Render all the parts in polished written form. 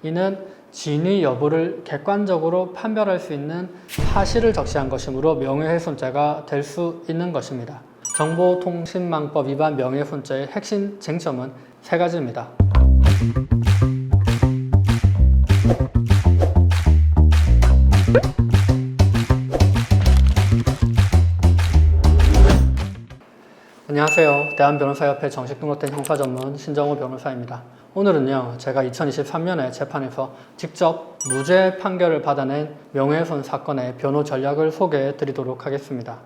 이는 진위 여부를 객관적으로 판별할 수 있는 사실을 적시한 것이므로 명예훼손죄가 될 수 있는 것입니다. 정보통신망법 위반 명예훼손죄의 핵심 쟁점은 세 가지입니다. 안녕하세요. 대한변호사협회 정식 등록된 형사전문 신정호 변호사입니다. 오늘은요, 제가 2023년에 재판에서 직접 무죄 판결을 받아낸 명예훼손 사건의 변호 전략을 소개해 드리도록 하겠습니다.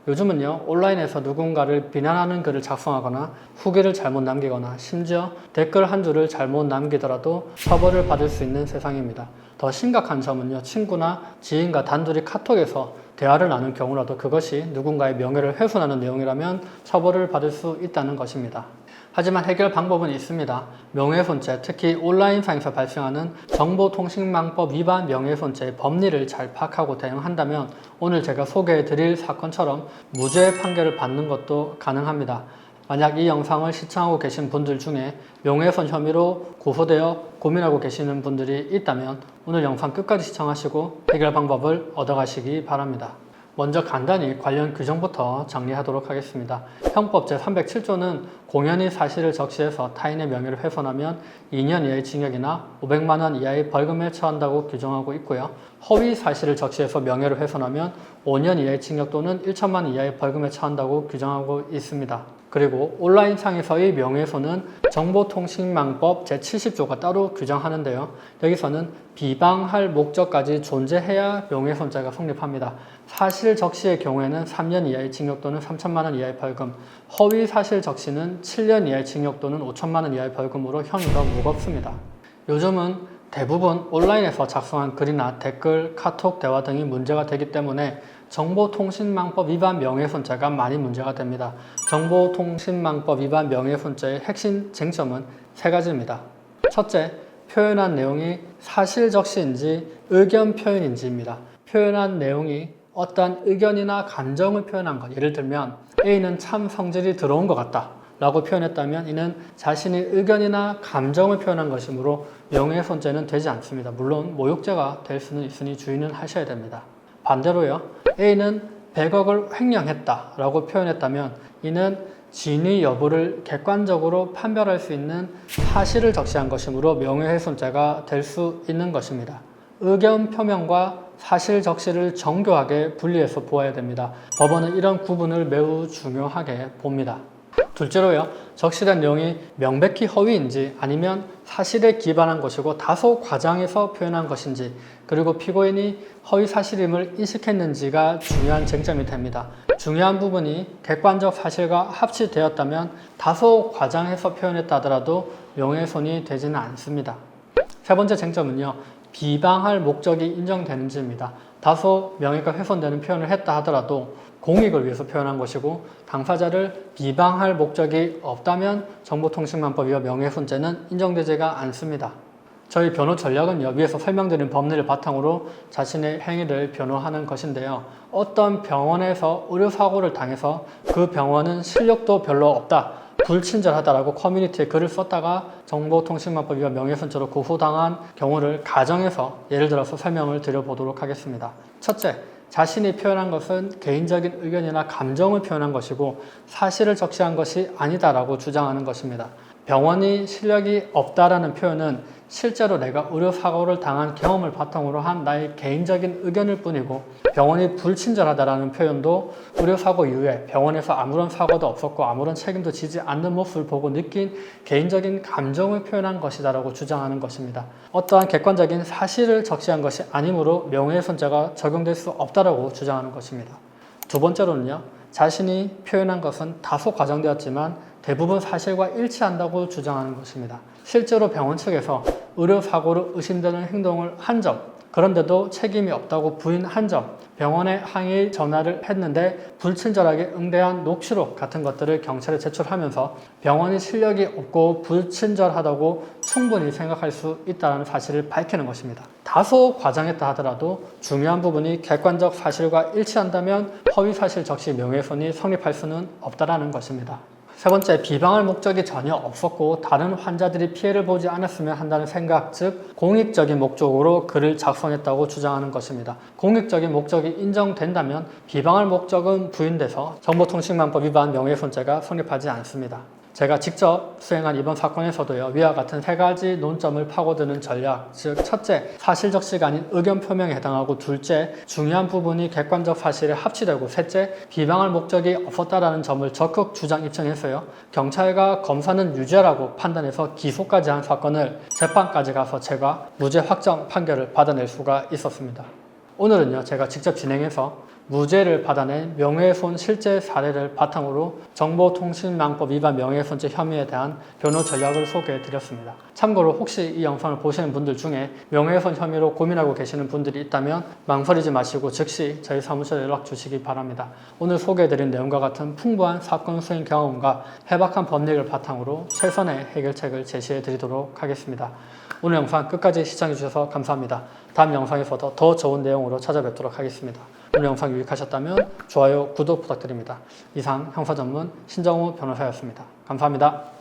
요즘은요, 온라인에서 누군가를 비난하는 글을 작성하거나 후기를 잘못 남기거나 심지어 댓글 한 줄을 잘못 남기더라도 처벌을 받을 수 있는 세상입니다. 더 심각한 점은요, 친구나 지인과 단둘이 카톡에서 대화를 나눈 경우라도 그것이 누군가의 명예를 훼손하는 내용이라면 처벌을 받을 수 있다는 것입니다. 하지만 해결 방법은 있습니다. 명예훼손죄, 특히 온라인상에서 발생하는 정보통신망법 위반 명예훼손죄의 법리를 잘 파악하고 대응한다면 오늘 제가 소개해 드릴 사건처럼 무죄 판결을 받는 것도 가능합니다. 만약 이 영상을 시청하고 계신 분들 중에 명예훼손 혐의로 고소되어 고민하고 계시는 분들이 있다면 오늘 영상 끝까지 시청하시고 해결 방법을 얻어가시기 바랍니다. 먼저 간단히 관련 규정부터 정리하도록 하겠습니다. 형법 제307조는 공연히 사실을 적시해서 타인의 명예를 훼손하면 2년 이하의 징역이나 500만 원 이하의 벌금에 처한다고 규정하고 있고요. 허위 사실을 적시해서 명예를 훼손하면 5년 이하의 징역 또는 1천만 원 이하의 벌금에 처한다고 규정하고 있습니다. 그리고 온라인상에서의 명예훼손은 정보통신망법 제70조가 따로 규정하는데요. 여기서는 비방할 목적까지 존재해야 명예훼손죄가 성립합니다. 사실 적시의 경우에는 3년 이하의 징역 또는 3천만 원 이하의 벌금, 허위 사실 적시는 7년 이하의 징역 또는 5천만 원 이하의 벌금으로 형의가 무겁습니다. 요즘은 대부분 온라인에서 작성한 글이나 댓글, 카톡 대화 등이 문제가 되기 때문에 정보통신망법 위반 명예훼손죄가 많이 문제가 됩니다. 정보통신망법 위반 명예훼손죄의 핵심 쟁점은 세 가지입니다. 첫째, 표현한 내용이 사실 적시인지 의견 표현인지입니다. 표현한 내용이 어떠한 의견이나 감정을 표현한 것, 예를 들면 A는 참 성질이 더러운 것 같다 라고 표현했다면 이는 자신의 의견이나 감정을 표현한 것이므로 명예훼손죄는 되지 않습니다. 물론 모욕죄가 될 수는 있으니 주의는 하셔야 됩니다. 반대로요, A는 100억을 횡령했다 라고 표현했다면 이는 진위 여부를 객관적으로 판별할 수 있는 사실을 적시한 것이므로 명예훼손죄가 될 수 있는 것입니다. 의견 표명과 사실 적시를 정교하게 분리해서 보아야 됩니다. 법원은 이런 구분을 매우 중요하게 봅니다. 둘째로요, 적시된 내용이 명백히 허위인지 아니면 사실에 기반한 것이고 다소 과장해서 표현한 것인지, 그리고 피고인이 허위 사실임을 인식했는지가 중요한 쟁점이 됩니다. 중요한 부분이 객관적 사실과 합치되었다면 다소 과장해서 표현했다 하더라도 명예훼손이 되지는 않습니다. 세 번째 쟁점은요, 비방할 목적이 인정되는지입니다. 다소 명예가 훼손되는 표현을 했다 하더라도 공익을 위해서 표현한 것이고 당사자를 비방할 목적이 없다면 정보통신망법 위반 명예훼손죄는 인정되지가 않습니다. 저희 변호 전략은요, 위에서 설명드린 법리를 바탕으로 자신의 행위를 변호하는 것인데요. 어떤 병원에서 의료사고를 당해서 그 병원은 실력도 별로 없다, 불친절하다라고 커뮤니티에 글을 썼다가 정보통신망법 위반 명예훼손죄로 고소당한 경우를 가정해서 예를 들어서 설명을 드려보도록 하겠습니다. 첫째, 자신이 표현한 것은 개인적인 의견이나 감정을 표현한 것이고 사실을 적시한 것이 아니다라고 주장하는 것입니다. 병원이 실력이 없다라는 표현은 실제로 내가 의료사고를 당한 경험을 바탕으로 한 나의 개인적인 의견일 뿐이고, 병원이 불친절하다라는 표현도 의료사고 이후에 병원에서 아무런 사고도 없었고 아무런 책임도 지지 않는 모습을 보고 느낀 개인적인 감정을 표현한 것이다라고 주장하는 것입니다. 어떠한 객관적인 사실을 적시한 것이 아니므로 명예훼손죄가 적용될 수 없다라고 주장하는 것입니다. 두 번째로는요, 자신이 표현한 것은 다소 과장되었지만 대부분 사실과 일치한다고 주장하는 것입니다. 실제로 병원 측에서 의료사고로 의심되는 행동을 한 점, 그런데도 책임이 없다고 부인한 점, 병원에 항의 전화를 했는데 불친절하게 응대한 녹취록 같은 것들을 경찰에 제출하면서 병원이 실력이 없고 불친절하다고 충분히 생각할 수 있다는 사실을 밝히는 것입니다. 다소 과장했다 하더라도 중요한 부분이 객관적 사실과 일치한다면 허위사실 적시 명예훼손이 성립할 수는 없다는 것입니다. 세 번째, 비방할 목적이 전혀 없었고 다른 환자들이 피해를 보지 않았으면 한다는 생각, 즉 공익적인 목적으로 글을 작성했다고 주장하는 것입니다. 공익적인 목적이 인정된다면 비방할 목적은 부인돼서 정보통신망법 위반 명예훼손죄가 성립하지 않습니다. 제가 직접 수행한 이번 사건에서도요, 위와 같은 세 가지 논점을 파고드는 전략, 즉 첫째, 사실적 시간인 의견 표명에 해당하고, 둘째, 중요한 부분이 객관적 사실에 합치되고, 셋째, 비방할 목적이 없었다라는 점을 적극 주장 입증했어요. 경찰과 검사는 유죄라고 판단해서 기소까지 한 사건을 재판까지 가서 제가 무죄 확정 판결을 받아낼 수가 있었습니다. 오늘은요, 제가 직접 진행해서 무죄를 받아낸 명예훼손 실제 사례를 바탕으로 정보통신망법 위반 명예훼손죄 혐의에 대한 변호 전략을 소개해 드렸습니다. 참고로 혹시 이 영상을 보시는 분들 중에 명예훼손 혐의로 고민하고 계시는 분들이 있다면 망설이지 마시고 즉시 저희 사무실에 연락 주시기 바랍니다. 오늘 소개해 드린 내용과 같은 풍부한 사건 수행 경험과 해박한 법리를 바탕으로 최선의 해결책을 제시해 드리도록 하겠습니다. 오늘 영상 끝까지 시청해 주셔서 감사합니다. 다음 영상에서도 더 좋은 내용으로 찾아뵙도록 하겠습니다. 오늘 영상 유익하셨다면 좋아요, 구독 부탁드립니다. 이상 형사 전문 신정우 변호사였습니다. 감사합니다.